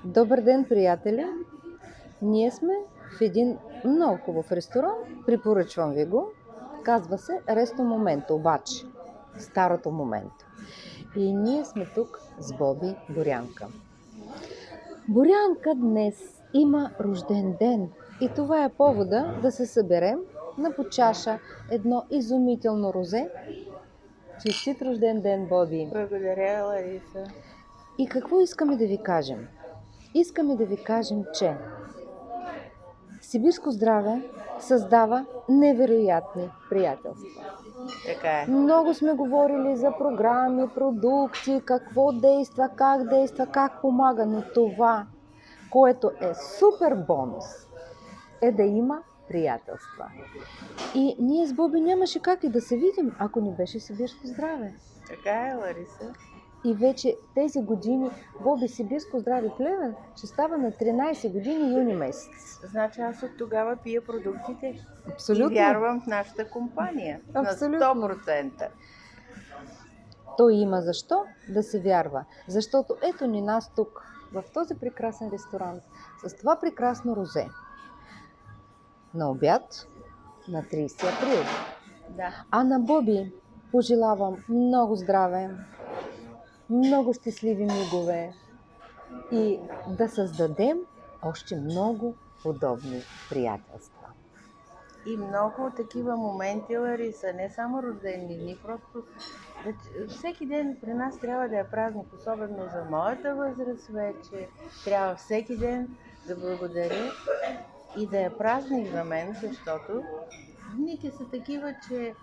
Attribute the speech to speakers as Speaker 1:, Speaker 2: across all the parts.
Speaker 1: Добър ден, приятели! Ние сме в един много хубав ресторант, препоръчвам ви го. Казва се Ресто Моменто, обаче старото Моменто. И ние сме тук с Боби Борянка. Борянка днес има рожден ден и това е повода да се съберем на по чаша едно изумително розе. Честит рожден ден, Боби!
Speaker 2: Благодаря, Лариса.
Speaker 1: И какво искаме да ви кажем? Искаме да ви кажем, че сибирско здраве създава невероятни приятелства.
Speaker 2: Така е.
Speaker 1: Много сме говорили за програми, продукти, какво действа, как помага, но това, което е супер бонус, е да има приятелства. И ние с Боби нямаше как и да се видим, ако не беше сибирско здраве.
Speaker 2: Така е, Лариса.
Speaker 1: И вече тези години Боби сибирско здраве Плевен ще става на 13 години юни месец.
Speaker 2: Значи аз от тогава пия продуктите.
Speaker 1: Абсолютно.
Speaker 2: И вярвам в нашата компания.
Speaker 1: Абсолютно.
Speaker 2: На 100%.
Speaker 1: То има защо да се вярва. Защото ето ни нас тук, в този прекрасен ресторант, с това прекрасно розе. На обяд на 30 април.
Speaker 2: Да.
Speaker 1: А на Боби пожелавам много здраве, много щастливи мигове и да създадем още много подобни приятелства.
Speaker 2: И много такива моменти, Лариса, не само рождени дни, просто всеки ден при нас трябва да е празник, особено за моята възраст вече. Трябва всеки ден да благодаря и да е празник за мен, защото дните са такива, че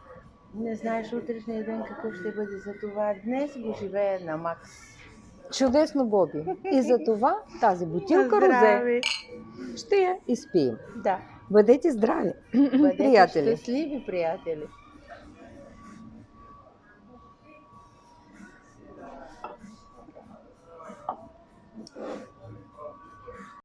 Speaker 2: не знаеш утрешния ден какъв ще бъде. За това днес го живее на макс.
Speaker 1: Чудесно, Боби! И за това тази бутилка розе
Speaker 2: Здрави!
Speaker 1: ще я изпием.
Speaker 2: Да.
Speaker 1: Бъдете здрави,
Speaker 2: Бъдете
Speaker 1: приятели!
Speaker 2: щастливи, приятели!